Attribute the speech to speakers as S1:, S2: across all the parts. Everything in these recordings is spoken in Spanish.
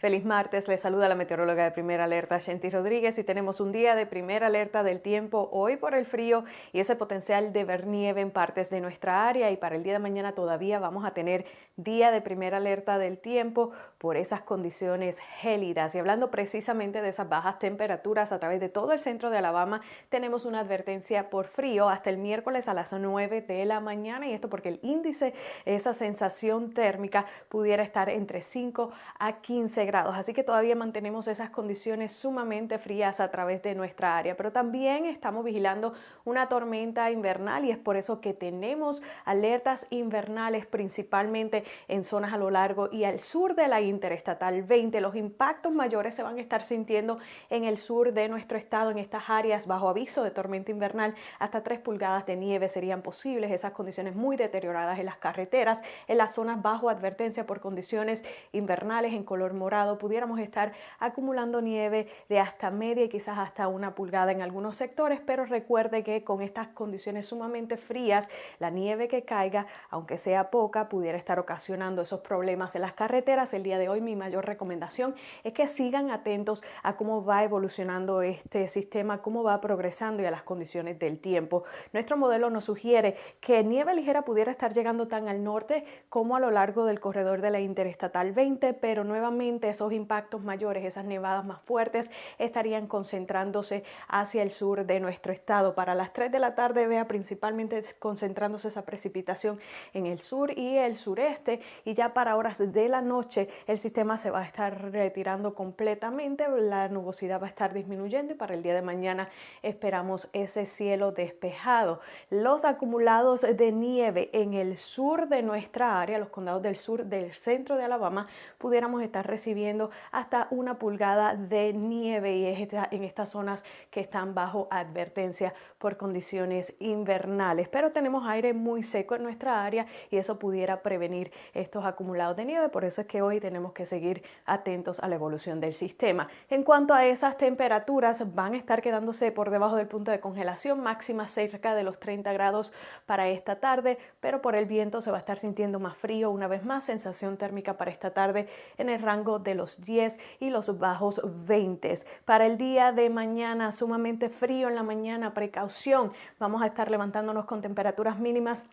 S1: Feliz martes, les saluda la meteoróloga de Primera Alerta, Shenty Rodríguez, y tenemos un día de primera alerta del tiempo hoy por el frío y ese potencial de ver nieve en partes de nuestra área, y para el día de mañana todavía vamos a tener día de primera alerta del tiempo por esas condiciones gélidas. Y hablando precisamente de esas bajas temperaturas a través de todo el centro de Alabama, tenemos una advertencia por frío hasta el miércoles a las 9 de la mañana, y esto porque el índice, esa sensación térmica, pudiera estar entre 5 a 15 grados. Así que todavía mantenemos esas condiciones sumamente frías a través de nuestra área, pero también estamos vigilando una tormenta invernal, y es por eso que tenemos alertas invernales principalmente en zonas a lo largo y al sur de la Interestatal 20. Los impactos mayores se van a estar sintiendo en el sur de nuestro estado, en estas áreas bajo aviso de tormenta invernal. Hasta 3 pulgadas de nieve serían posibles, esas condiciones muy deterioradas en las carreteras. En las zonas bajo advertencia por condiciones invernales en color morado pudiéramos estar acumulando nieve de hasta media y quizás hasta 1 pulgada en algunos sectores, pero recuerde que con estas condiciones sumamente frías, la nieve que caiga, aunque sea poca, pudiera estar ocasionando esos problemas en las carreteras. El día de hoy mi mayor recomendación es que sigan atentos a cómo va evolucionando este sistema, cómo va progresando y a las condiciones del tiempo. Nuestro modelo nos sugiere que nieve ligera pudiera estar llegando tan al norte como a lo largo del corredor de la Interestatal 20, pero nuevamente esos impactos mayores, esas nevadas más fuertes, estarían concentrándose hacia el sur de nuestro estado. Para las 3 de la tarde vea principalmente concentrándose esa precipitación en el sur y el sureste, y ya para horas de la noche el sistema se va a estar retirando completamente, la nubosidad va a estar disminuyendo, y para el día de mañana esperamos ese cielo despejado. Los acumulados de nieve en el sur de nuestra área, los condados del sur del centro de Alabama, pudiéramos estar recibiendo hasta 1 pulgada de nieve, y es en estas zonas que están bajo advertencia por condiciones invernales. Pero tenemos aire muy seco en nuestra área y eso pudiera prevenir estos acumulados de nieve. Por eso es que hoy tenemos que seguir atentos a la evolución del sistema. En cuanto a esas temperaturas, van a estar quedándose por debajo del punto de congelación, máxima cerca de los 30 grados para esta tarde, pero por el viento se va a estar sintiendo más frío una vez más. Sensación térmica para esta tarde en el rango de los 10 y los bajos 20. Para el día de mañana, sumamente frío en la mañana, precaución. Vamos a estar levantándonos con temperaturas mínimas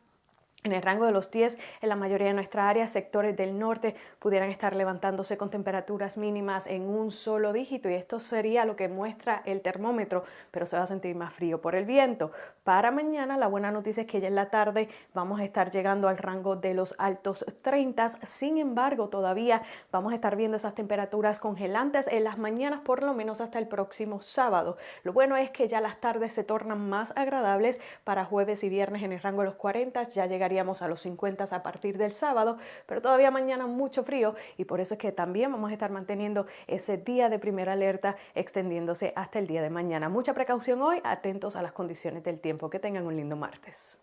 S1: en el rango de los 10 en la mayoría de nuestra área. Sectores del norte pudieran estar levantándose con temperaturas mínimas en un solo dígito, y esto sería lo que muestra el termómetro, pero se va a sentir más frío por el viento. Para mañana la buena noticia es que ya en la tarde vamos a estar llegando al rango de los altos 30. Sin embargo, todavía vamos a estar viendo esas temperaturas congelantes en las mañanas, por lo menos hasta el próximo sábado. Lo bueno es que ya las tardes se tornan más agradables. Para jueves y viernes en el rango de los 40, ya llegaríamos a los 50 a partir del sábado, pero todavía mañana mucho frío, y por eso es que también vamos a estar manteniendo ese día de primera alerta extendiéndose hasta el día de mañana. Mucha precaución hoy, atentos a las condiciones del tiempo. Que tengan un lindo martes.